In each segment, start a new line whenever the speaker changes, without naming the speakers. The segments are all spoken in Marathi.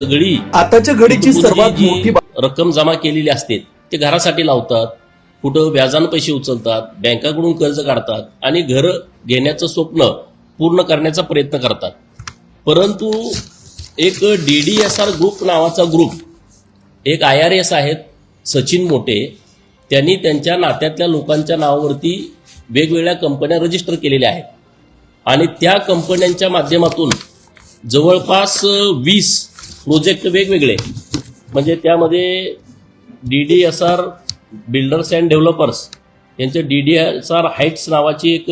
घडी
आताच्या घडीची सर्वात
जी
मोठी
रक्कम जमा केलेली असते ते घरासाठी लावतात, कुठं व्याजानं पैसे उचलतात, बँकाकडून कर्ज काढतात आणि घर घेण्याचं स्वप्न पूर्ण करण्याचा प्रयत्न करतात. परंतु एक DDSR ग्रुप नावाचा ग्रुप, एक IRS आहेत सचिन मोटे, त्यांनी त्यांच्या नात्यातल्या लोकांच्या नावावरती वेगवेगळ्या कंपन्या रजिस्टर केलेल्या आहेत आणि त्या कंपन्यांच्या माध्यमातून जवळपास 20 प्रोजेक्ट वेगवेगळे, म्हणजे त्यामध्ये DDSR बिल्डर्स अँड डेव्हलपर्स यांचं DDSR हाईट्स नावाची एक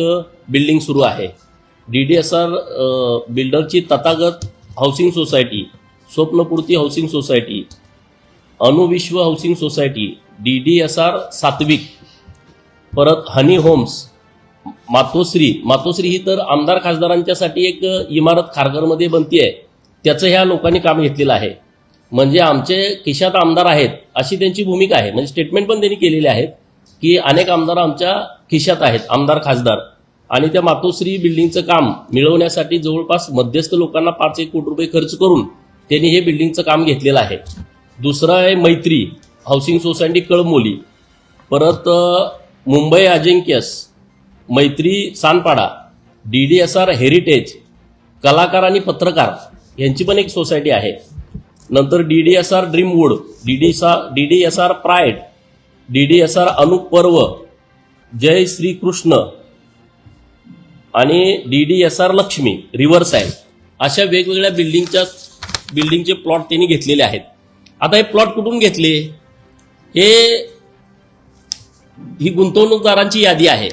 बिल्डिंग सुरू आहे. DDSR बिल्डरची Tathagat housing society, Swapnapurti housing society, Anuvishwa housing society, DDSR Satvik, परत हनी होम्स, मातोश्री ही तर आमदार खासदारांच्यासाठी एक इमारत खारघरमध्ये बनती आहे, त्याचं ह्या लोकांनी काम घेतलेलं आहे. म्हणजे आमचे खिशात आमदार आहेत अशी त्यांची भूमिका आहे. म्हणजे स्टेटमेंट पण त्यांनी केलेले आहेत की अनेक आमदार आमच्या खिशात आहेत, आमदार खासदार. आणि त्या मातोश्री बिल्डिंगचं काम मिळवण्यासाठी जवळपास मध्यस्थ लोकांना 5-1 कोटी रुपये खर्च करून त्यांनी हे बिल्डिंगचं काम घेतलेलं आहे. दुसरं आहे मैत्री हाऊसिंग सोसायटी कळमोली, परत मुंबई अजिंक्यस, मैत्री सानपाडा, DDSR हेरिटेज, कलाकार आणि पत्रकार यांची पण एक सोसायटी आहे. नंतर DDSR ड्रीमवूड, DDSR प्राईड, DDSR अनुपर्व, जय श्री कृष्ण आणि DDSR लक्ष्मी रिव्हरसाईड, अशा वेगवेगळ्या बिल्डिंगचे प्लॉट त्यांनी घेतलेले आहेत. आता हे प्लॉट कुठून घेतले? ही गुंतवणूकदारांची यादी आहे.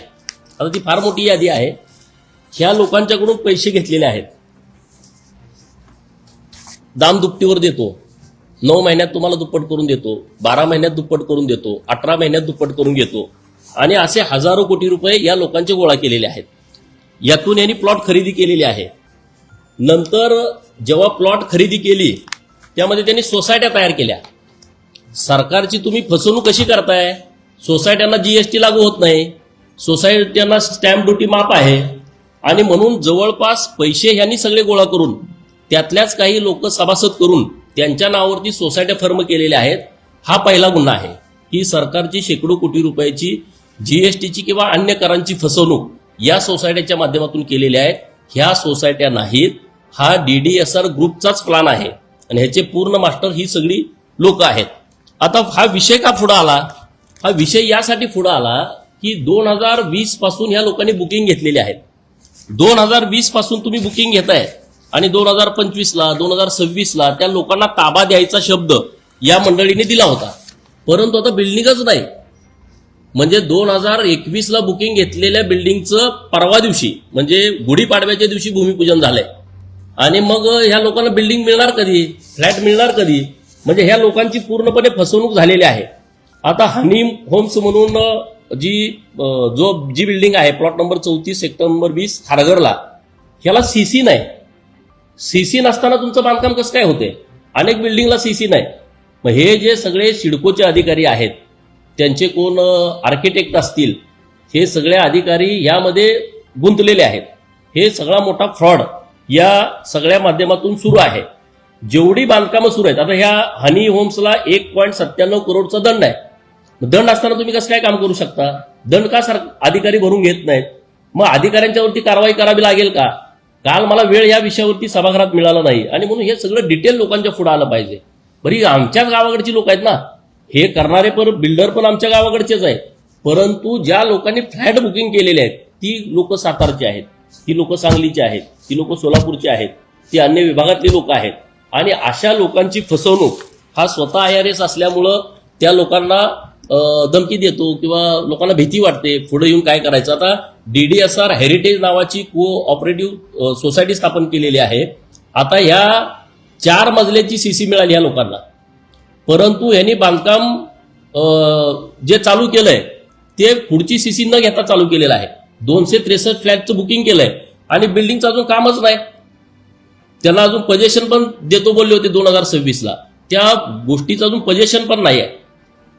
आता ती फार मोठी यादी आहे. ह्या लोकांच्याकडून पैसे घेतलेले आहेत. दाम दुपटीवर देतो, 9 महिन्यात तुम्हाला दुप्पट करून देतो, 12 महिन्यात दुप्पट करून देतो, 18 महिन्यात दुप्पट करून घेतो, आणि असे हजारो कोटी रुपये या लोकांचे गोळा केलेले आहेत. यातून यांनी प्लॉट खरेदी केलेली आहे. नंतर जेव्हा प्लॉट खरेदी केली त्यामध्ये त्यांनी सोसायट्या तयार केल्या. सरकारची तुम्ही फसवणूक कशी करताय? सोसायट्यांना GST लागू होत नाही, सोसायट्यांना स्टॅम्प ड्युटी माफ आहे, आणि म्हणून जवळपास पैसे ह्यांनी सगळे गोळा करून त्यातल्याच काही लोक सभासद करून त्यांच्या नावावरती सोसायट्या फर्म केलेल्या आहेत. हा पहिला गुन्हा आहे की सरकारची शेकडो कोटी रुपयाची GSTची किंवा अन्य करांची फसवणूक या सोसायट्याच्या माध्यमातून केलेली आहे. ह्या सोसायट्या नाहीत, हा DDSR ग्रुपचाच प्लान आहे आणि ह्याचे पूर्ण मास्टर ही सगळी लोक आहेत. आता हा विषय का पुढे आला? हा विषय यासाठी पुढे आला की 2020 पासून ह्या लोकांनी बुकिंग घेतलेली आहेत. 2020 पासून तुम्ही बुकिंग घेताय आणि 2025ला 2026ला त्या लोकांना ताबा द्यायचा शब्द या मंडळीने दिला होता, परंतु आता बिल्डिंगच नाही. म्हणजे 2021ला बुकिंग घेतलेल्या बिल्डिंगचं परवा दिवशी म्हणजे गुढीपाडव्याच्या दिवशी भूमिपूजन झालंय आणि मग ह्या लोकांना बिल्डिंग मिळणार कधी, फ्लॅट मिळणार कधी? म्हणजे ह्या लोकांची पूर्णपणे फसवणूक झालेली आहे. आता हनी होम्स म्हणून जी बिल्डिंग आहे प्लॉट नंबर 34 सेक्टर नंबर 20 खारघरला, ह्याला CC नाही. CC नसताना तुमचं बांधकाम कसं काय होते? अनेक बिल्डिंगला CC नाही. मग हे जे सगळे सिडकोचे अधिकारी आहेत, त्यांचे कोण आर्किटेक्ट असतील, हे सगळे अधिकारी यामध्ये गुंतलेले आहेत. हे सगळा मोठा फ्रॉड या सगळ्या माध्यमातून सुरू आहे. जेवढी बांधकामं सुरू आहेत, आता ह्या हनी होम्सला 1.97 करोडचा दंड आहे. दंड असताना तुम्ही कसं काय काम करू शकता? दंड का अधिकारी भरून घेत नाहीत? मग अधिकाऱ्यांच्यावरती कारवाई करावी लागेल का? काल मला वेळ या विषयावरती सभागृहात मिळाला नाही आणि म्हणून हे सगळं डिटेल लोकांच्या पुढे आलं पाहिजे. बरी आमच्याच गावाकडची लोक आहेत ना, हे करणारे पण बिल्डर पण आमच्या गावाकडचेच आहेत, परंतु ज्या लोकांनी फ्लॅट बुकिंग केलेले आहेत ती लोक सातारची आहेत, ती लोक सांगलीची आहेत, ती लोक सोलापूरची आहेत, ती अन्य विभागातली लोक आहेत. आणि अशा लोकांची फसवणूक हा स्वतः IRS असल्यामुळं त्या लोकांना धमकी देतो किंवा लोकांना भीती वाटते पुढे येऊन काय करायचं. आता DDSR हेरिटेज नावाची कोऑपरेटिव्ह सोसायटी स्थापन केलेली आहे. आता ह्या 4 मजल्याची CC मिळाली ह्या लोकांना, परंतु यांनी बांधकाम जे चालू केलंय ते पुढची CC न घेता चालू केलेलं आहे. 263 फ्लॅटचं बुकिंग केलंय आणि बिल्डिंगचं अजून कामच नाही. त्यांना अजून पजेशन पण देतो बोलले होते 2026ला, त्या गोष्टीचं अजून पजेशन पण नाही आहे.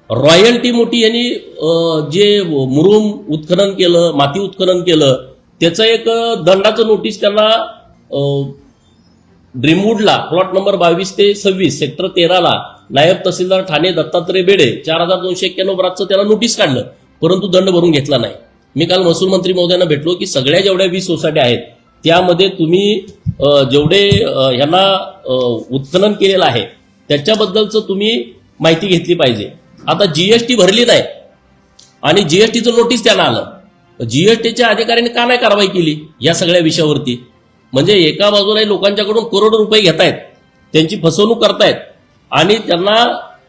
रॉयल्टी मोठी यांनी जे मुरुम उत्खनन केलं, माती उत्खनन केलं, त्याचं एक दंडाचं नोटीस त्यांना ड्रीमवूडला प्लॉट नंबर 22 ते 26 सेक्टर 13ला नायब तहसीलदार ठाणे दत्तात्रय बेडे 4291 बरातचं त्याला नोटीस काढलं, परंतु दंड भरून घेतला नाही. मी काल महसूल मंत्री महोदयांना भेटलो की सगळ्या जेवढ्या 20 सोसायट्या आहेत त्यामध्ये तुम्ही जेवढे ह्यांना उत्खनन केलेलं आहे त्याच्याबद्दलचं तुम्ही माहिती घेतली पाहिजे. आता जीएसटी भरली नाही आणि जीएसटीचं नोटीस त्यांना आलं, जीएसटीच्या अधिकाऱ्यांनी का नाही कारवाई केली या सगळ्या विषयावरती? म्हणजे एका बाजूला लोकांच्याकडून करोडो रुपये घेतायत, त्यांची फसवणूक करतायत आणि त्यांना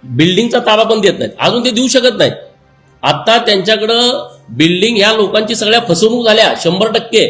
बिल्डिंगचा ताबा पण देत नाहीत, अजून ते देऊ शकत नाहीत. आता त्यांच्याकडं बिल्डिंग ह्या लोकांची सगळ्या फसवणूक झाल्या 100%.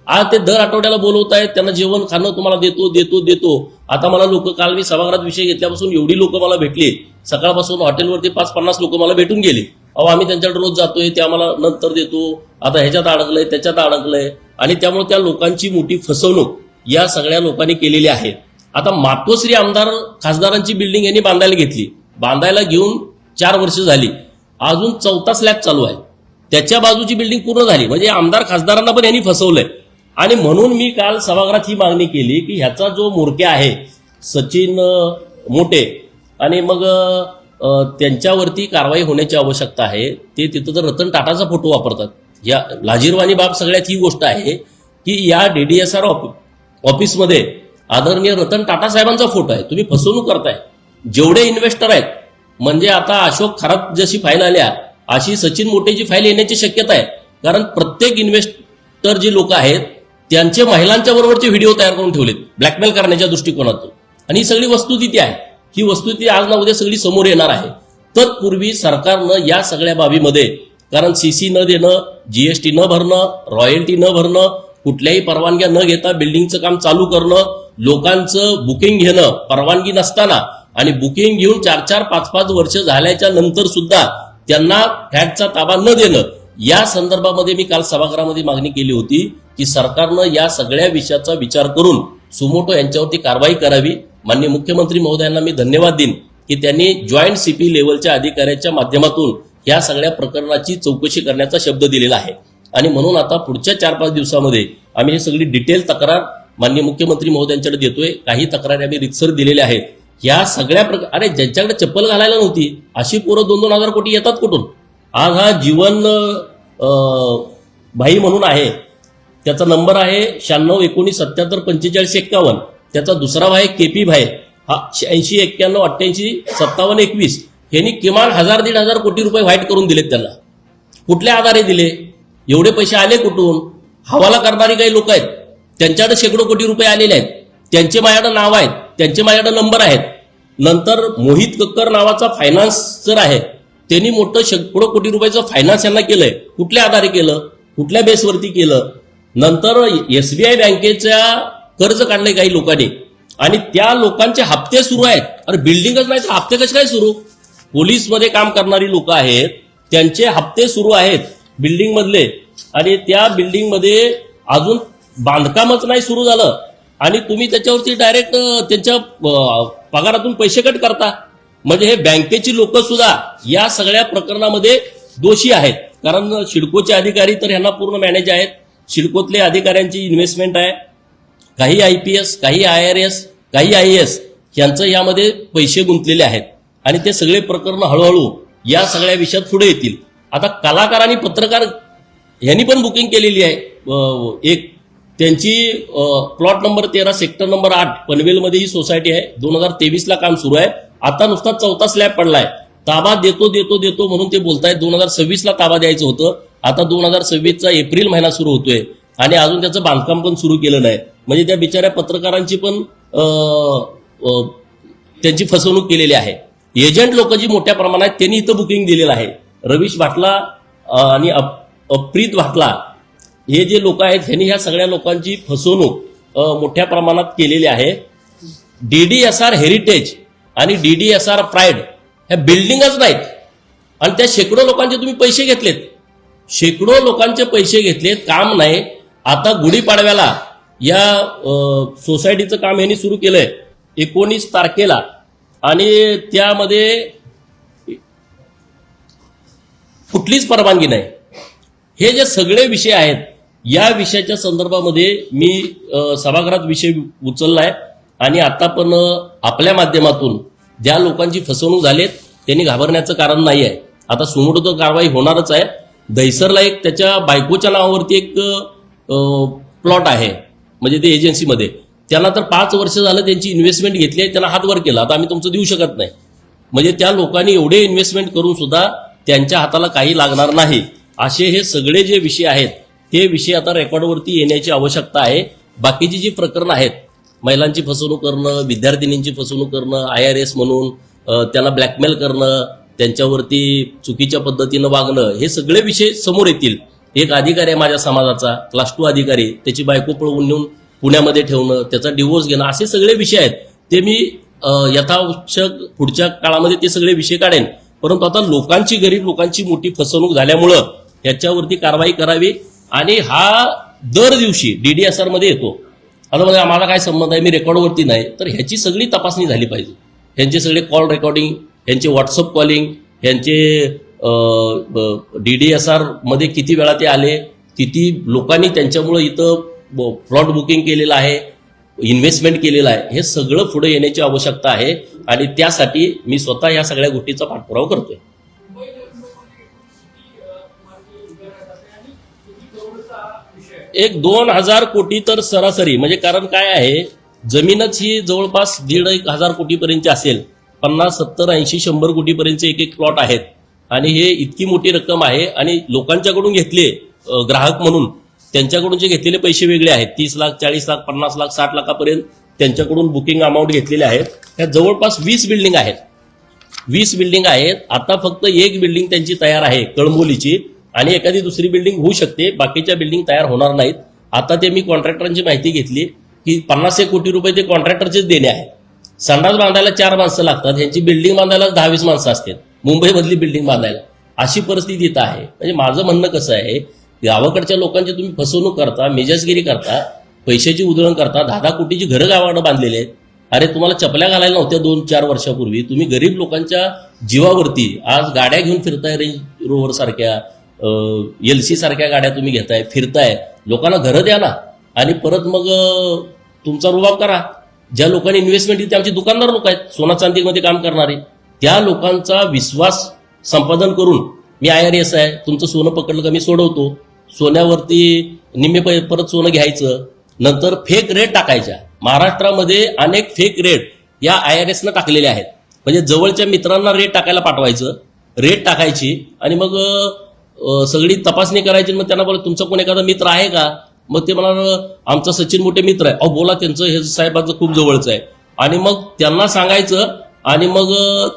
आज ते दर आठवड्याला बोलवत आहेत, त्यांना जेवण खाणं तुम्हाला देतो देतो देतो. आता मला लोक, काल मी सभागृहात विषय घेतल्यापासून एवढी लोक मला भेटली, सकाळपासून हॉटेलवरती 5-50 लोक मला भेटून गेली. आम्ही त्यांच्याकडे रोज जातोय, ते आम्हाला नंतर देतो, आता ह्याच्यात अडकलंय त्याच्यात अडकलंय. आणि त्यामुळे त्या लोकांची मोठी फसवणूक या सगळ्या लोकांनी केलेली आहे. आता मातोश्री आमदार खासदारांची बिल्डिंग यांनी बांधायला घेतली, बांधायला घेऊन 4 वर्ष झाली, अजून 4था स्लॅब चालू आहे, त्याच्या बाजूची बिल्डिंग पूर्ण झाली. म्हणजे आमदार खासदारांना पण यांनी फसवलंय. आणि म्हणून मी काल सभागृहात ही मागणी केली की ह्याचा जो म्होरक्या आहे सचिन मोटे, आणि मग त्यांच्यावरती कारवाई होण्याची आवश्यकता आहे. ते तिथं तर रतन टाटाचा फोटो वापरतात. या लाजीरवाणी बाब सगळ्यात ही गोष्ट आहे की या DDSR ऑफिसमध्ये आदरणीय रतन टाटा साहेबांचा फोटो आहे. तुम्ही फसवणूक करताय. जेवढे इन्व्हेस्टर आहेत, म्हणजे आता अशोक खरात जशी फाईल आल्या अशी सचिन मोटेची फाईल येण्याची शक्यता आहे. कारण प्रत्येक इन्व्हेस्टर जे लोक आहेत त्यांचे महिलांच्या बरोबरचे व्हिडिओ तयार करून ठेवलेत ब्लॅकमेल करण्याच्या दृष्टिकोनातून. आणि ही सगळी वस्तुस्थिती आहे, ही वस्तुस्थिती आज ना उद्या सगळी समोर येणार आहे. तत्पूर्वी सरकारनं या सगळ्या बाबीमध्ये, कारण CC न देणं, जीएसटी न भरणं, रॉयल्टी न भरणं, कुठल्याही परवानग्या न घेता बिल्डिंगचं काम चालू करणं, लोकांचं बुकिंग घेणं परवानगी नसताना, आणि बुकिंग घेऊन 4-4, 5-5 वर्ष झाल्याच्या नंतर सुद्धा त्यांना फ्लॅटचा ताबा न देणं, या संदर्भामध्ये मी काल सभागृहामध्ये मागणी केली होती की सरकारनं या सगळ्या विषयाचा विचार करून सुमोटो यांच्यावरती कारवाई करावी. माननीय मुख्यमंत्री महोदयांना मी धन्यवाद देईन की त्यांनी जॉईंट CP लेव्हलच्या अधिकाऱ्याच्या माध्यमातून या सगळ्या प्रकरणाची चौकशी करण्याचा शब्द दिलेला आहे. आणि म्हणून आता पुढच्या 4-5 दिवसामध्ये आम्ही ही सगळी डिटेल तक्रार माननीय मुख्यमंत्री महोदयांकडे देतोय. काही तक्रारी आम्ही रितसर दिलेल्या आहेत. या सगळ्या अरे ज्यांच्याकडे चप्पल घालायला नव्हती अशी पोरं 2-2 हजार कोटी येतात कुठून? आज हा जीवन भाई म्हणून आहे, त्याचा नंबर आहे 9619774551. त्याचा दुसरा भाई KP भाई, हा 8091885721. यांनी किमान 1000-1500 कोटी रुपये व्हाईट करून दिलेत त्यांना. कुठल्या आधारे दिले? एवढे पैसे आले कुठून? हवाला करणारी काही लोक आहेत, त्यांच्याकडे शेकडो कोटी रुपये आलेले आहेत, त्यांचे माझ्याकडे नाव आहेत, त्यांचे माझ्याकडे नंबर आहेत. नंतर मोहित कक्कर नावाचा फायनान्सर आहे, त्यांनी मोठं शेकडो कोटी रुपयाचं फायनान्स यांना केलंय. कुठल्या आधारे केलं? कुठल्या बेसवरती केलं? नंतर SBI बँकेच्या कर्ज काढले काही लोकांनी आणि त्या लोकांचे हप्ते सुरू आहेत. अरे बिल्डिंगच नाही तर हप्ते कसे काय सुरू? पोलीसमध्ये काम करणारी लोक आहेत, त्यांचे हप्ते सुरू आहेत बिल्डिंग मधले, आणि त्या बिल्डिंगमध्ये अजून बांधकामच नाही सुरू झालं आणि तुम्ही त्याच्यावरती डायरेक्ट त्यांच्या पगारातून पैसे कट करता. म्हणजे हे बँकेची लोक सुद्धा या सगळ्या प्रकरणामध्ये दोषी आहेत. कारण सिडकोचे अधिकारी तर ह्यांना पूर्ण मॅनेज आहेत. सिडकोतले अधिकाऱ्यांची इन्व्हेस्टमेंट आहे, काही IPS, काही IRS, काही IAS यांचं यामध्ये पैसे गुंतलेले आहेत. आणि ते सगळे प्रकरण हळूहळू या सगळ्या विषयात पुढे येतील. आता कलाकार आणि पत्रकार यांनी पण बुकिंग केलेली आहे. एक त्यांची प्लॉट नंबर 13 सेक्टर नंबर 8 पनवेलमध्ये ही सोसायटी आहे. 2023ला काम सुरू आहे. आता नुसता 4था स्लॅब पडलाय. ताबा देतो देतो देतो म्हणून ते बोलतायत. 2026ला ताबा द्यायचं होतं. आता 2026चा एप्रिल महिना सुरू होतोय आणि अजून त्याचं बांधकाम पण सुरू केलं नाही. म्हणजे त्या बिचाऱ्या पत्रकारांची पण त्यांची फसवणूक केलेली आहे. एजंट लोक जी मोठ्या प्रमाणात त्यांनी इथं बुकिंग दिलेलं आहे. रवीश भाटला आणि अप्रीत भाटला हे जे लोक आहेत त्यांनी ह्या सगळ्या लोकांची फसवणूक मोठ्या प्रमाणात केलेली आहे. DDSR हेरिटेज आणि DDSR प्राईड ह्या बिल्डिंगच नाहीत आणि त्या शेकडो लोकांचे तुम्ही पैसे घेतलेत. शेकडो लोकांचे पैसे घेतलेत, काम नाही. आता गुढीपाडव्याला या सोसायटीचं काम यांनी सुरू केलंय 19 तारखेला आणि त्यामध्ये कुठलीच परवानगी नाही. हे जे सगळे विषय आहेत या विषयाच्या संदर्भामध्ये मी सभागृहात विषय उचललाय आणि आता पण आपल्या माध्यमातून ज्या लोकांची फसवणूक झालीत त्यांनी घाबरण्याचं कारण नाही आहे. आता सुमोटो कारवाई होणारच आहे. दहिसरला एक त्याच्या बायकोच्या नावावरती एक प्लॉट आहे, म्हणजे ते एजन्सीमध्ये. त्यांना तर 5 वर्ष झालं त्यांची इन्व्हेस्टमेंट घेतली आहे, त्यांना हात वर केला. आता आम्ही तुमचं देऊ शकत नाही. म्हणजे त्या लोकांनी एवढे इन्व्हेस्टमेंट करून सुद्धा त्यांच्या हाताला काही लागणार नाही. असे हे सगळे जे विषय आहेत ते विषय आता रेकॉर्डवरती येण्याची आवश्यकता आहे. बाकीची जी प्रकरणं आहेत, महिलांची फसवणूक करणं, विद्यार्थिनींची फसवणूक करणं, IRS म्हणून त्यांना ब्लॅकमेल करणं, त्यांच्यावरती चुकीच्या पद्धतीनं वागणं, हे सगळे विषय समोर येतील. एक अधिकारी आहे माझ्या समाजाचा, क्लास 2 अधिकारी, त्याची बायको पळवून नेऊन पुण्यामध्ये ठेवणं, त्याचा डिवोर्स घेणं, असे सगळे विषय आहेत. ते मी यथावश्यक पुढच्या काळामध्ये ते सगळे विषय काढेन. परंतु आता लोकांची, गरीब लोकांची मोठी फसवणूक झाल्यामुळं याच्यावरती कारवाई करावी. आणि हा दर दिवशी DDSR मध्ये येतो. आता म्हणजे आम्हाला काय संबंध आहे, मी रेकॉर्डवरती नाही, तर ह्याची सगळी तपासणी झाली पाहिजे. ह्यांचे सगळे कॉल रेकॉर्डिंग, ह्यांचे व्हॉट्सअप कॉलिंग, ह्यांचे DDSR मध्ये किती वेळा ते आले, किती लोकांनी त्यांच्यामुळं इथं प्लॉट बुकिंग केलेलं आहे, इन्व्हेस्टमेंट केलेलं आहे, हे सगळं पुढे येण्याची आवश्यकता आहे. आणि त्यासाठी मी स्वतः या सगळ्या गोष्टीचा पाठपुरावा करतोय. एक 2,000 कोटी तर सरासरी, म्हणजे कारण काय आहे, जमीनच ही जवळपास 1,500 कोटीपर्यंतची असेल. 50, 70, 80, 100 कोटीपर्यंतचे एक प्लॉट आहेत. आणि हे इतकी मोठी रक्कम आहे. आणि लोकांच्याकडून घेतले ग्राहक म्हणून, त्यांच्याकडून जे घेतलेले पैसे वेगळे आहेत. 30 लाख, 40 लाख, 50 लाख, 60 लाखापर्यंत त्यांच्याकडून बुकिंग अमाऊंट घेतलेले आहेत. त्या जवळपास 20 बिल्डिंग आहेत. 20 बिल्डिंग आहेत. आता फक्त एक बिल्डिंग त्यांची तयार आहे कळंबोलीची, आणि एखादी दुसरी बिल्डिंग होऊ शकते, बाकीच्या बिल्डिंग तयार होणार नाहीत. आता ते मी कॉन्ट्रॅक्टरांची माहिती घेतली की 50 कोटी रुपये ते कॉन्ट्रॅक्टरचेच देणे आहे. संडास बांधायला 4 माणसं लागतात, ह्यांची बिल्डिंग बांधायला 10-20 माणसं असतात मुंबईमधली बिल्डिंग बांधायला. अशी परिस्थिती इथं आहे. म्हणजे माझं म्हणणं कसं आहे, गावाकडच्या लोकांची तुम्ही फसवणूक करता, मेजाजगिरी करता, पैशाची उधळण करता. 10-10 कोटीची घरं गावाकडे बांधलेली आहेत. अरे तुम्हाला चपल्या घालायला नव्हत्या 2-4 वर्षापूर्वी. तुम्ही गरीब लोकांच्या जीवावरती आज गाड्या घेऊन फिरताय, रेंज रोव्हर सारख्या, LC सारख्या गाड्या तुम्ही घेताय, फिरताय. लोकांना घरं द्या ना, आणि परत मग तुमचा रुबाब करा. ज्या लोकांनी इन्व्हेस्टमेंट केली, आमचे दुकानदार लोक आहेत, सोना चांदीमध्ये काम करणारे, त्या लोकांचा विश्वास संपादन करून मी IRS आहे, तुमचं सोनं पकडलं का मी सोडवतो. सोन्यावरती निम्मे परत सोनं घ्यायचं, नंतर फेक रेट टाकायच्या. महाराष्ट्रामध्ये अनेक फेक रेट या IRSनं टाकलेले आहेत. म्हणजे जवळच्या मित्रांना रेट टाकायला पाठवायचं, रेट टाकायची, आणि मग सगळी तपासणी करायची. मग त्यांना बोला तुमचा कोण एखादा मित्र आहे का, मग ते मला आमचा सचिन मोठे मित्र आहे, अहो बोला त्यांचं हे साहेबांचं खूप जवळचं आहे. आणि मग त्यांना सांगायचं, आणि मग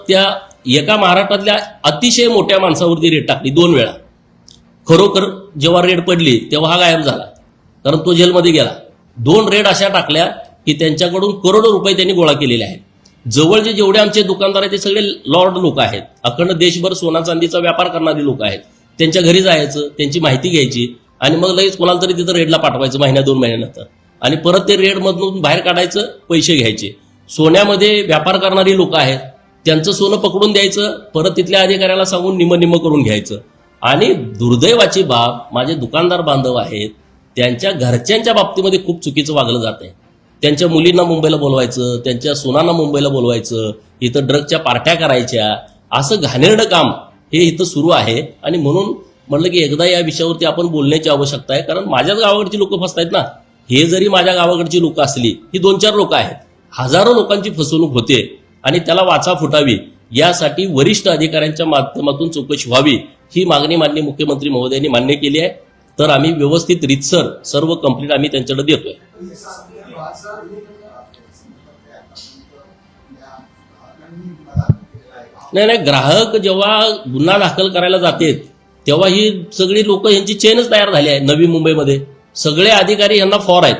त्या एका महाराष्ट्रातल्या अतिशय मोठ्या माणसावरती रेट टाकली 2 वेळा. खरोखर जेव्हा रेड पडली तेव्हा हा गायब झाला, कारण तो जेलमध्ये गेला. 2 रेड अशा टाकल्या की त्यांच्याकडून करोडो रुपये त्यांनी गोळा केलेले आहेत. जवळचे जेवढे आमचे दुकानदार आहेत ते सगळे लॉर्ड लोक आहेत, अखंड देशभर सोना चांदीचा व्यापार करणारी लोक आहेत. त्यांच्या घरी जायचं, त्यांची माहिती घ्यायची, आणि मग लगेच कोणाला तरी तिथं रेडला पाठवायचं 1-2 महिन्यानंतर, आणि परत ते रेडमधून बाहेर काढायचं, पैसे घ्यायचे. सोन्यामध्ये व्यापार करणारी लोक आहेत, त्यांचं सोनं पकडून द्यायचं, परत तिथल्या अधिकाऱ्याला सांगून निम्म करून घ्यायचं. आणि दुर्दैवाची बाब, माझे दुकानदार बांधव आहेत, त्यांच्या घरच्यांच्या बाबतीमध्ये खूप चुकीचं वागलं जात आहे. त्यांच्या मुलींना मुंबईला बोलवायचं, त्यांच्या सुनांना मुंबईला बोलवायचं, इथं ड्रगच्या पार्ट्या करायच्या, असं घाणेरडं काम हे इथं सुरू आहे. आणि म्हणून म्हणलं की एकदा या विषयावरती आपण बोलण्याची आवश्यकता आहे. कारण माझ्याच गावाकडची लोक फसतायत ना. हे जरी माझ्या गावाकडची लोक असली, ही 2-4 लोक आहेत, हजारो लोकांची फसवणूक होते. आणि त्याला वाचा फुटावी यासाठी वरिष्ठ अधिकाऱ्यांच्या माध्यमातून चौकशी व्हावी, ही मागणी माननीय मुख्यमंत्री महोदयांनी मान्य केली आहे. तर आम्ही व्यवस्थित रीतसर सर्व कंप्लीट आम्ही त्यांच्याकडे देतोय. नाही, ग्राहक जेव्हा गुन्हा दाखल करायला जातात तेव्हा ही सगळी लोक, यांची चेनच तयार झाली आहे. नवी मुंबईमध्ये सगळे अधिकारी यांना फॉर आहेत.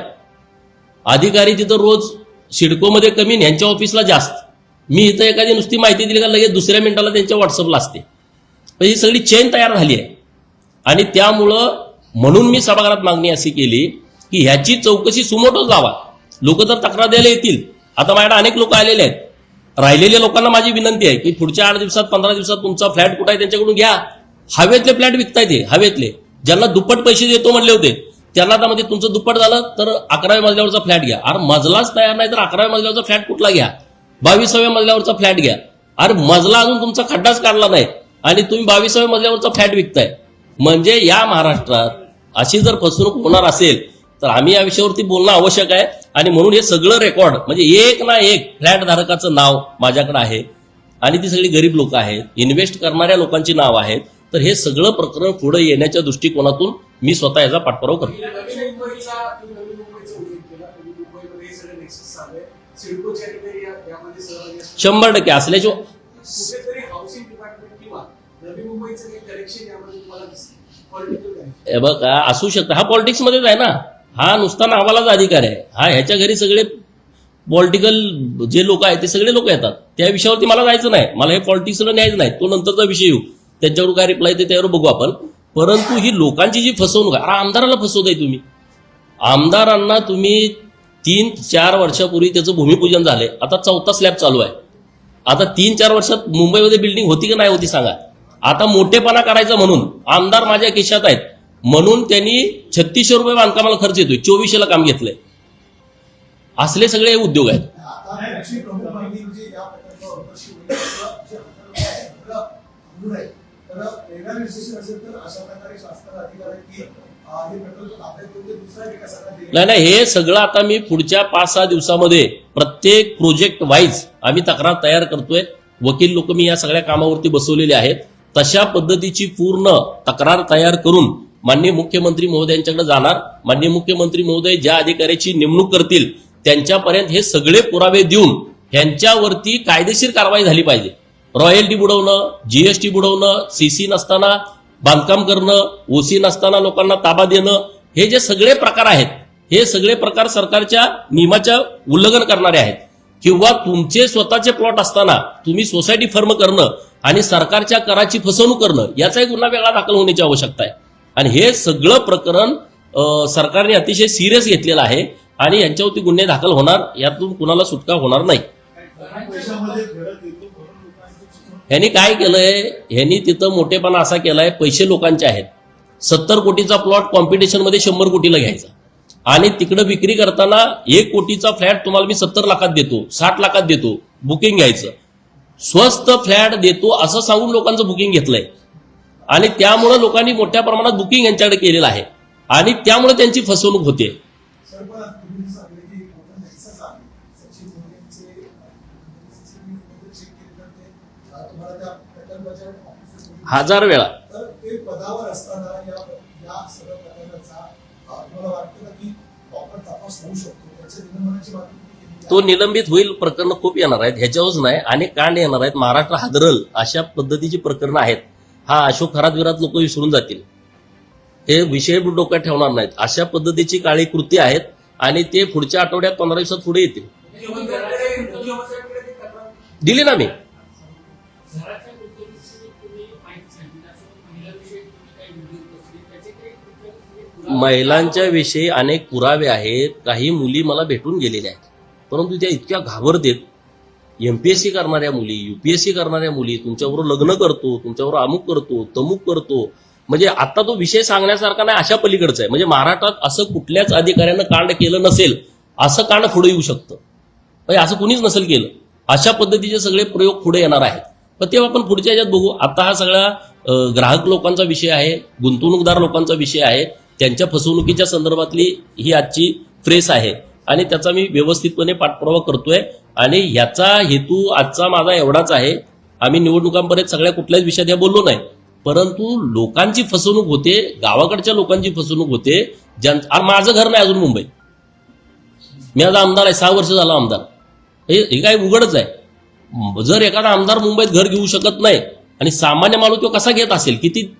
अधिकारी तिथं रोज सिडकोमध्ये कमी, यांच्या ऑफिसला जास्त. मी इथं एखादी नुसती माहिती दिली का लगेच दुसऱ्या मिनिटाला त्यांच्या व्हॉट्सअपला असते. पण ही सगळी चेन तयार झाली आहे. आणि त्यामुळं म्हणून मी सभागृहात मागणी अशी केली की ह्याची चौकशी सुमोटोच लावा. लोक तर तक्रार द्यायला येतील. आता माझ्याकडे अनेक लोक आलेले आहेत. राहिलेल्या लोकांना माझी विनंती आहे की पुढच्या 8 दिवसात 15 दिवसात तुमचा फ्लॅट कुठं आहे त्यांच्याकडून घ्या. हवेतले फ्लॅट विकतायत, हवेतले, ज्यांना दुप्पट पैसे देतो म्हणले होते त्यांना आता म्हणजे तुमचं दुप्पट झालं तर 11व्या मजल्यावरचा फ्लॅट घ्या. अरे मजलाच तयार नाही तर 11व्या मजल्यावरचा फ्लॅट कुठला घ्या, 22व्या मजल्यावरचा फ्लॅट घ्या. अरे मजला अजून तुमचा खड्डाच काढला नाही आणि तुम्ही 22व्या मजल्यावरचा फ्लॅट विकताय. म्हणजे या महाराष्ट्रात अशी जर फसवणूक होणार असेल तर आम्ही या विषयावरती बोलणं आवश्यक आहे. आणि म्हणून हे सगळं रेकॉर्ड म्हणजे एक ना एक फ्लॅट धारकाचं नाव माझ्याकडे आहे आणि ती सगळी गरीब लोक आहेत, इन्व्हेस्ट करणाऱ्या लोकांची नाव आहेत. तर हे सगळं प्रकरण पुढे येण्याच्या दृष्टिकोनातून मी स्वतः याचा पाठपुरावा करतो. शंभर टक्के असल्याशिवाय बघा असू शकतं. हा पॉलिटिक्समध्येच आहे ना, हा नुसता नावालाच अधिकार आहे. हा ह्याच्या घरी सगळे पॉलिटिकल जे लोक आहेत ते सगळे लोक येतात. त्या विषयावरती मला जायचं नाही, मला हे पॉलिटिक्सला न्यायचं नाही, तो नंतरचा विषय येऊ, त्याच्यावर काय रिप्लाय ते त्यावर बघू आपण. परंतु ही लोकांची जी फसवणूक आहे, आमदाराला फसवताय तुम्ही. आमदारांना तुम्ही 3-4 वर्षापूर्वी त्याचं भूमिपूजन झालंय, आता 4था स्लॅब चालू आहे. आता 3-4 वर्षात मुंबईमध्ये बिल्डिंग होती की नाही होती सांगा. आता मोठेपणा करायचा म्हणून आमदार माझ्या खिशात आहेत म्हणून त्यांनी 3600 रुपये बांधकामाला खर्च येतोय, 2400ला काम घेतलंय. असले सगळे उद्योग आहेत. नाही, हे सगळं आता मी पुढच्या 5-6 दिवसामध्ये प्रत्येक प्रोजेक्ट वाईज आम्ही तक्रार तयार करतोय. वकील लोक मी या सगळ्या कामावरती बसवलेले आहेत. तशा पद्धतीची पूर्ण तक्रार तयार करून माननीय मुख्यमंत्री महोदयांच्याकडे जाणार. माननीय मुख्यमंत्री महोदय ज्या अधिकाऱ्याची नेमणूक करतील त्यांच्यापर्यंत हे सगळे पुरावे देऊन ह्यांच्यावरती कायदेशीर कारवाई झाली पाहिजे. रॉयल्टी बुडवणं, जीएसटी बुडवणं, सीसी नसताना बांधकाम करणं, ओसी नसताना लोकांना ताबा देणं, हे जे सगळे प्रकार आहेत हे सगळे प्रकार सरकारच्या नियमाच्या उल्लंघन करणारे आहेत. किंवा तुमचे स्वतःचे प्लॉट असताना तुम्ही सोसायटी फर्म करणं आणि सरकारच्या कराची फसवणूक करणं याचाही गुन्हा वेगळा दाखल होण्याची आवश्यकता आहे. आणि हे सगळं प्रकरण सरकारने अतिशय सिरियस घेतलेलं आहे आणि यांच्यावरती गुन्हे दाखल होणार, यातून कुणाला सुटका होणार नाही. ह्यांनी काय केलंय, ह्यांनी तिथं मोठेपणा असा केलाय, पैसे लोकांचे आहेत. 70 कोटीचा प्लॉट कॉम्पिटिशनमध्ये 100 कोटीला घ्यायचा आणि तिकडे विक्री करताना 1 कोटीचा फ्लॅट तुम्हाला मी 70 लाखात देतो, 60 लाखात देतो, बुकिंग घ्यायचं. स्वस्त फ्लॅट देतो असं सांगून लोकांचं बुकिंग घेतलंय आणि त्यामुळे लोकांनी मोठ्या प्रमाणात बुकिंग यांच्याकडे केलेलं आहे आणि त्यामुळे त्यांची फसवणूक होते. हजार वेळा तो निलंबित होईल. प्रकरण खूप येणार आहेत, ह्याच्यावरच नाही अनेक कांड येणार आहेत. महाराष्ट्र हादरल अशा पद्धतीची प्रकरणं आहेत. हा अशोक खरात विरात लोक विसरून जातील, हे विषय डोक्यात ठेवणार नाहीत. अशा पद्धतीची काळी कृती आहेत आणि ते पुढच्या आठवड्यात 15 दिवसात पुढे येतील. दिली ना मी. महिलांच्या विषयी अनेक पुरावे आहेत. काही मुली मला भेटून गेलेल्या आहेत परंतु त्या इतक्या घाबरतेत. एमपीएससी करणाऱ्या मुली, यूपीएससी करणाऱ्या मुली, तुमच्याबरोबर लग्न करतो, तुमच्याबरोबर अमुक करतो, तमुक करतो, म्हणजे आता तो विषय सांगण्यासारखा नाही, अशा पलीकडचा आहे. म्हणजे महाराष्ट्रात असं कुठल्याच अधिकाऱ्यानं कांड केलं नसेल असं कांड पुढे येऊ शकतं. म्हणजे असं कुणीच नसेल केलं. अशा पद्धतीचे सगळे प्रयोग पुढे येणार आहेत. पण तेव्हा आपण पुढच्या ह्याच्यात बघू. आता हा सगळा ग्राहक लोकांचा विषय आहे, गुंतवणूकदार लोकांचा विषय आहे, त्यांच्या फसवणुकीच्या संदर्भातली ही आजची प्रेस आहे आणि त्याचा मी व्यवस्थितपणे पाठपुरावा करतोय. आणि ह्याचा हेतू आजचा माझा एवढाच आहे, आम्ही निवडणुकांपर्यंत सगळ्या कुठल्याच विषयात या बोललो नाही, परंतु लोकांची फसवणूक होते, गावाकडच्या लोकांची फसवणूक होते. माझं घर नाही अजून मुंबईत, मी आज आमदार आहे, 6 वर्ष झाला आमदार. हे काय उघडच आहे. जर एखादा आमदार मुंबईत घर घेऊ शकत नाही आणि सामान्य माणूस तो कसा घेत असेल, किती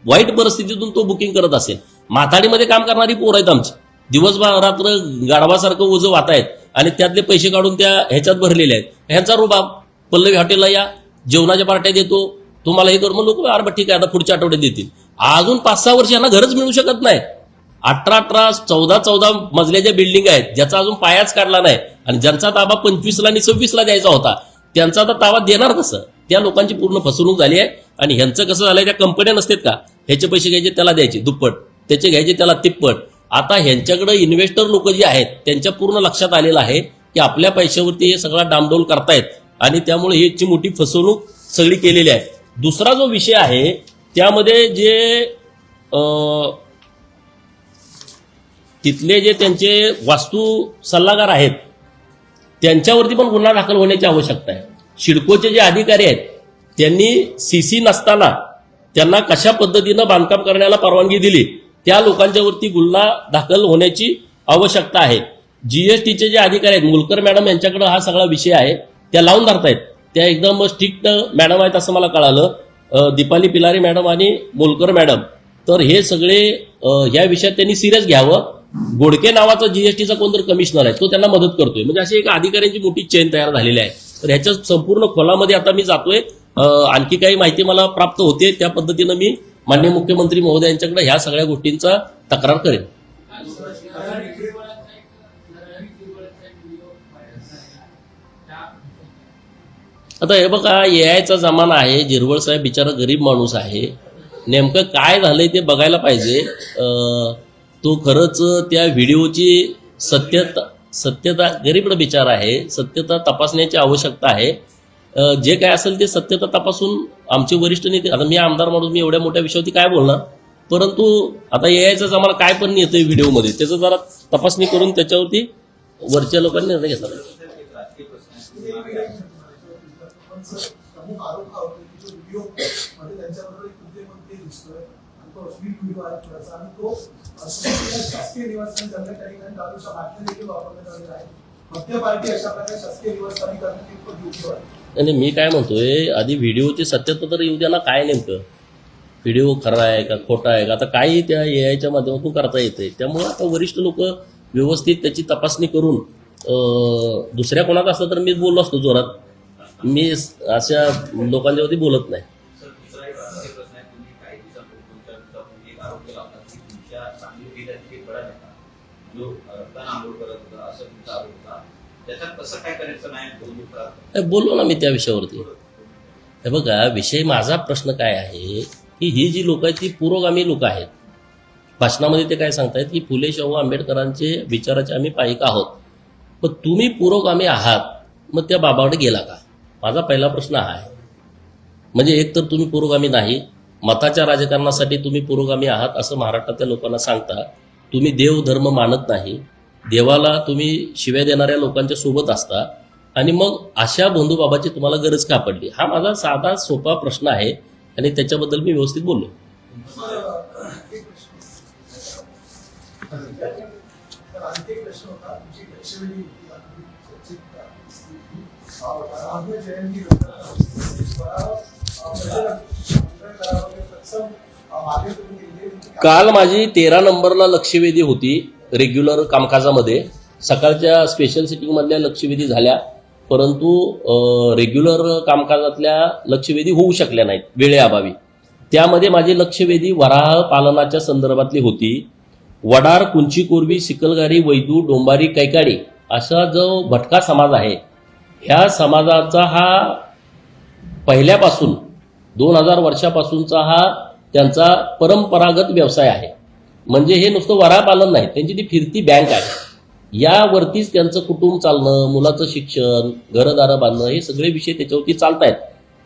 वाईट परिस्थितीतून तो बुकिंग करत असेल. माथाडीमध्ये काम करणारी पोरं आहेत आमची, दिवसभर रात्र गाढवासारखं ओझं वाहत आहेत आणि त्यातले पैसे काढून त्या ह्याच्यात भरलेले आहेत. ह्यांचा रुबाब, पल्लवी हॉटेलला या, जेवणाच्या पार्ट्या देतो, तुम्हाला हे कर, मग लोक अरे ठीक आहे आता पुढच्या आठवड्यात देतील. अजून 5-6 वर्ष यांना घरच मिळू शकत नाही. 18-18, 14-14 मजल्याच्या बिल्डिंग आहेत ज्याचा अजून पायाच काढला नाही आणि ज्यांचा ताबा 25ला आणि 26ला द्यायचा होता त्यांचा आता ताबा देणार कसं. त्या लोकांची पूर्ण फसवणूक झाली आहे. आणि ह्यांचं कसं झालंय, त्या कंपन्या नसतात का, ह्याचे पैसे घ्यायचे त्याला द्यायचे दुप्पट, त्याचे घ्यायचे त्याला तिप्पट, आता ह्यांच्याकडे इन्व्हेस्टर लोक जे आहेत त्यांच्या पूर्ण लक्षात आलेलं आहे की आपल्या पैशावरती हे सगळा डामडोल करतायत आणि त्यामुळे ह्याची मोठी फसवणूक सगळी केलेली आहे. दुसरा जो विषय आहे त्यामध्ये जे तिथले जे त्यांचे वास्तू सल्लागार आहेत त्यांच्यावरती पण गुन्हा दाखल होण्याची आवश्यकता आहे. सिडकोचे जे अधिकारी आहेत त्यांनी सीसी नसताना त्यांना कशा पद्धतीनं बांधकाम करण्याला परवानगी दिली त्या लोकांच्यावरती गुन्हा दाखल होण्याची आवश्यकता आहे. जीएसटीचे जे अधिकारी आहेत मुलकर मॅडम यांच्याकडे हा सगळा विषय आहे, त्या लावून धरतायत. त्या एकदम स्ट्रिक्ट मॅडम आहेत असं मला कळालं, दीपाली पिलारी मॅडम आणि मोलकर मॅडम. तर हे सगळे ह्या विषयात त्यांनी सिरियस घ्यावं. गोडके नावाचा जीएसटीचा कोणतरी कमिशनर आहे तो त्यांना मदत करतोय. म्हणजे अशी एक अधिकाऱ्यांची मोठी चेन तयार झालेली आहे. तर ह्याच्या संपूर्ण खोलामध्ये आता मी जातोय. आणखी काही माहिती मला प्राप्त होते त्या पद्धतीनं मी माननीय मुख्यमंत्री महोदयांच्याकडे ह्या सगळ्या गोष्टींचा तक्रार करेन. आता हे बघा एआयचा जमाना आहे. जिरवळ साहेब बिचारा गरीब माणूस आहे. नेमकं काय झालंय ते बघायला पाहिजे. तो खरंच त्या व्हिडिओची सत्यता गरीब बिचारा आहे, सत्यता तपासण्याची आवश्यकता आहे. जे काय असेल ते सत्यता तपासून आमचे वरिष्ठ नेते, आता मी आमदार माणूस मी एवढ्या मोठ्या विषयावरती काय बोलणार, परंतु आता एआयचाच आम्हाला काय पण येतंय व्हिडिओमध्ये त्याचं जरा तपासणी करून त्याच्यावरती वरच्या लोकांनी निर्णय घेतला पाहिजे. आणि मी काय म्हणतोय आधी व्हिडिओची सत्यता तर येऊ द्या ना. काय नेमकं व्हिडिओ खरा आहे का खोटा आहे का, आता काही त्या एआयच्या माध्यमातून करता येते. त्यामुळे आता वरिष्ठ लोक व्यवस्थित त्याची तपासणी करून दुसऱ्या कोणाचा असतं तर मीच बोललो असतो जोरात. मी अशा लोकांच्यावरती बोलत नाही. बोललो ना मी त्या विषयावरती. हे बघा विषय माझा प्रश्न काय आहे की ही जी लोक आहेत ती पुरोगामी लोक आहेत. भाषणामध्ये ते काय सांगतायत की फुले शाहू आंबेडकरांचे विचाराचे आम्ही पाईक आहोत. पण तुम्ही पुरोगामी आहात मग त्या बाबाकडे गेला का, माझा पहिला प्रश्न हा आहे. म्हणजे एक तर तुम्ही पुरोगामी नाही, मताच्या राजकारणासाठी तुम्ही पुरोगामी आहात असं महाराष्ट्रातल्या लोकांना सांगता. तुम्ही देव धर्म मानत नाही, देवाला तुम्ही शिव्या देणाऱ्या लोकांच्या सोबत असता आणि मग अशा बंधुबाबाची तुम्हाला गरज का पडली, हा माझा साधा सोपा प्रश्न आहे आणि त्याच्याबद्दल मी व्यवस्थित बोललो. काल माझी 13 नंबरला लक्षवेधी होती रेग्युलर कामकाजामध्ये. सकाळच्या स्पेशल सिटिंगमधल्या लक्षवेधी झाल्या परंतु रेग्युलर कामकाजातल्या लक्षवेधी होऊ शकल्या नाहीत वेळेअभावी. त्यामध्ये माझी लक्षवेधी वराह पालनाच्या संदर्भातली होती. वडार, कुंची कोरवी, सिकलगारी, वैदू, डोंबारी, कैकाडी असा जो भटका समाज आहे ह्या समाजाचा हा पहिल्यापासून 2000 वर्षापासूनचा हा त्यांचा परंपरागत व्यवसाय आहे. म्हणजे हे नुसतं वराह पालन नाही, त्यांची ती फिरती बँक आहे. यावरतीच त्यांचं कुटुंब चालणं, मुलाचं शिक्षण, घरदारं बांधणं हे सगळे विषय त्याच्यावरती चालतायत.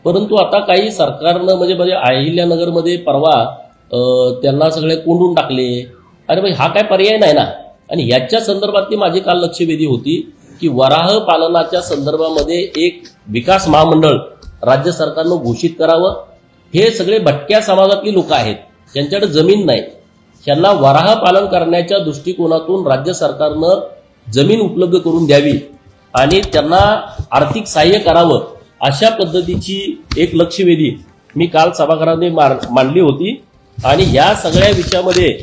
परंतु आता काही सरकारनं म्हणजे अहिल्यानगरमध्ये परवा त्यांना सगळे कोंडून टाकले. अरे भाई हा काय पर्याय नाही ना. आणि याच्या संदर्भातली माझी काल लक्षवेधी होती की वराह पालनाच्या संदर्भामध्ये एक विकास महामंडळ राज्य सरकारनं घोषित करावं. हे सगळे भटक्या समाजातली लोक आहेत, त्यांच्याकडे जमीन नाही. त्यांना वराह पालन करण्याच्या दृष्टिकोनातून राज्य सरकारनं जमीन उपलब्ध करून द्यावी आणि त्यांना आर्थिक सहाय्य करावं अशा पद्धतीची एक लक्षवेधी मी काल सभागृहाने मांडली होती. आणि या सगळ्या विषयामध्ये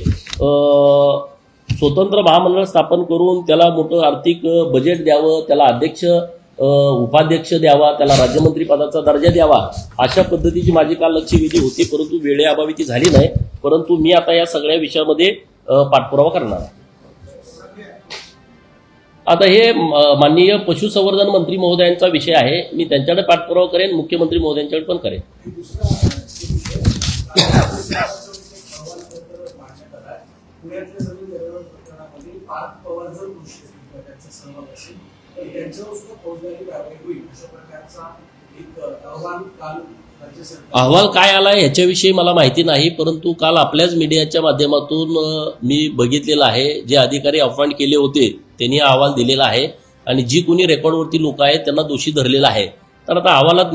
स्वतंत्र महामंडळ स्थापन करून त्याला मोठं आर्थिक बजेट द्यावं, त्याला अध्यक्ष उपाध्यक्ष द्यावा, त्याला राज्यमंत्री पदाचा दर्जा द्यावा अशा पद्धतीची माझी काल लक्षवेधी होती. परंतु वेळेअभावी ती झाली नाही. परंतु मी आता या सगळ्या विषयामध्ये पाठपुरावा करणार आहे. आता हे माननीय पशुसंवर्धन मंत्री महोदयांचा विषय आहे, मी त्यांच्याकडे पाठपुरावा करेन, मुख्यमंत्री महोदयांच्याकडे पण करेन. पुण्यातले
पार्थ पवार जर दोषी असतील किंवा त्यांचा सहभाग असेल तर यांच्यावर सुद्धा फौजदारी कारवाई होईल अशा प्रकारचा एक अहवाल काल राज्य सरकार
अहवाल काय आला ह्याच्याविषयी मला माहिती नाही, परंतु काल आपल्याच मीडियाच्या माध्यमातून मी बघितलेलं आहे. जे अधिकारी अपॉइंट केले होते त्यांनी अहवाल दिलेला आहे आणि जी कोणी रेकॉर्डवरती लोक आहेत त्यांना दोषी धरलेला आहे. तर आता अहवालात